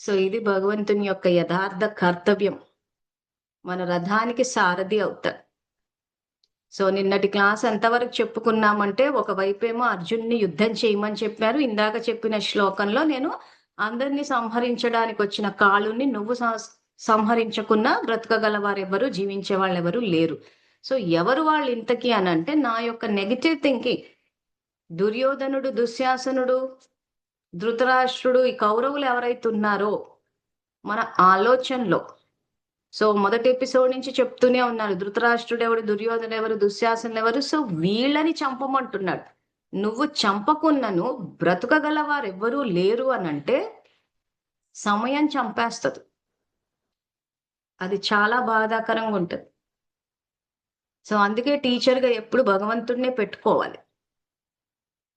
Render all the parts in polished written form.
So ఇది భగవంతుని యొక్క యథార్థ కర్తవ్యం. మన రథానికి సారథి అవుతాడు. సో నిన్నటి క్లాస్ ఎంతవరకు చెప్పుకున్నామంటే, ఒకవైపేమో అర్జున్ని యుద్ధం చేయమని చెప్పారు. ఇందాక చెప్పిన శ్లోకంలో నేను అందరినీ సంహరించడానికి వచ్చిన కాళుని నువ్వు సంహరించకున్నా బ్రతకగల వారెవరు, జీవించే వాళ్ళు ఎవరు లేరు. సో ఎవరు వాళ్ళు ఇంతకీ అని అంటే, నా యొక్క నెగిటివ్ థింకింగ్. దుర్యోధనుడు, దుశ్శాసనుడు, ధృతరాష్ట్రుడు, ఈ కౌరవులు ఎవరైతే ఉన్నారో మన ఆలోచనలో. సో మొదటి ఎపిసోడ్ నుంచి చెప్తూనే ఉన్నారు, ధృతరాష్ట్రుడు ఎవరు, దుర్యోధన ఎవరు, దుశ్శాసనులు ఎవరు. సో వీళ్ళని చంపమంటున్నాడు. నువ్వు చంపకున్నను బ్రతకగలవారు ఎవ్వరూ లేరు అని అంటే సమయం చంపేస్తుంది. అది చాలా బాధాకరంగా ఉంటుంది. సో అందుకే టీచర్గా ఎప్పుడు భగవంతుడినే పెట్టుకోవాలి.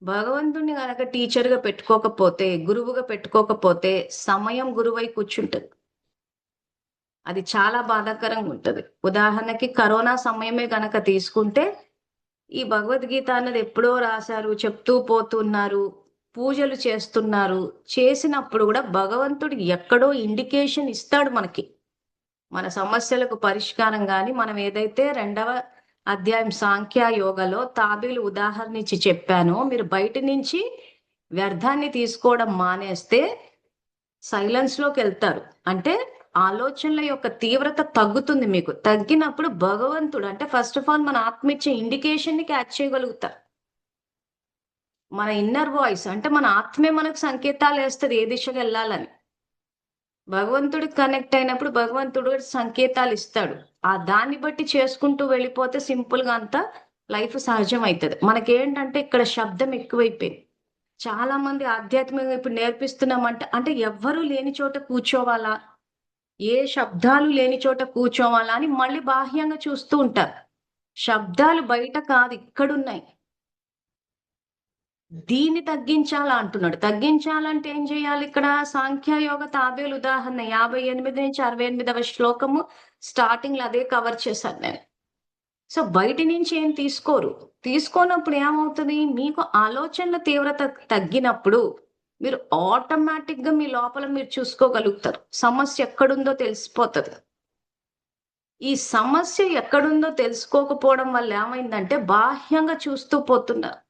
భగవంతుడిని కనుక టీచర్గా పెట్టుకోకపోతే, గురువుగా పెట్టుకోకపోతే సమయం గురువై కూర్చుంటుంది. అది చాలా బాధాకరంగా ఉంటుంది. ఉదాహరణకి కరోనా సమయమే గనక తీసుకుంటే, ఈ భగవద్గీత అన్నది ఎప్పుడో రాశారు, చెప్తూ పోతున్నారు, పూజలు చేస్తున్నారు. చేసినప్పుడు కూడా భగవంతుడు ఎక్కడో ఇండికేషన్ ఇస్తాడు మనకి, మన సమస్యలకు పరిష్కారం. కానీ మనం ఏదైతే 2వ అధ్యాయం సాంఖ్య యోగలో తాబేలు ఉదాహరణ ఇచ్చి చెప్పానో, మీరు బయట నుంచి వ్యర్థాన్ని తీసుకోవడం మానేస్తే సైలెన్స్ లోకి వెళ్తారు. అంటే ఆలోచనల యొక్క తీవ్రత తగ్గుతుంది. మీకు తగ్గినప్పుడు భగవంతుడు అంటే ఫస్ట్ ఆఫ్ ఆల్ మన ఆత్మ ఇచ్చే ఇండికేషన్ ని క్యాచ్ చేయగలుగుతారు. మన ఇన్నర్ వాయిస్ అంటే మన ఆత్మే మనకు సంకేతాలు వేస్తుంది ఏ దిశగా వెళ్ళాలని. భగవంతుడికి కనెక్ట్ అయినప్పుడు భగవంతుడు సంకేతాలు ఇస్తాడు. ఆ దాన్ని బట్టి చేసుకుంటూ వెళ్ళిపోతే సింపుల్ గా అంతా లైఫ్ సహజం అవుతుంది. మనకేంటంటే ఇక్కడ శబ్దం ఎక్కువైపోయింది. చాలా మంది ఆధ్యాత్మికంగా ఇప్పుడు నేర్పిస్తున్నామంటే, అంటే ఎవ్వరూ లేని చోట కూర్చోవాలా, ఏ శబ్దాలు లేని చోట కూర్చోవాలా అని మళ్ళీ బాహ్యంగా చూస్తూ ఉంటారు. శబ్దాలు బయట కాదు, ఇక్కడున్నాయి. దీన్ని తగ్గించాలా అంటున్నాడు. తగ్గించాలంటే ఏం చేయాలి? ఇక్కడ సాంఖ్యయోగ తాబేలు ఉదాహరణ 58 నుంచి 68వ శ్లోకము స్టార్టింగ్ లో అదే కవర్ చేశాను నేను. సో బయట నుంచి ఏం తీసుకోరు. తీసుకోనప్పుడు ఏమవుతుంది? మీకు ఆలోచనల తీవ్రత తగ్గినప్పుడు మీరు ఆటోమేటిక్ గా మీ లోపల మీరు చూసుకోగలుగుతారు. సమస్య ఎక్కడుందో తెలిసిపోతుంది. ఈ సమస్య ఎక్కడుందో తెలుసుకోకపోవడం వల్ల ఏమైందంటే బాహ్యంగా చూస్తూ పోతున్నారు.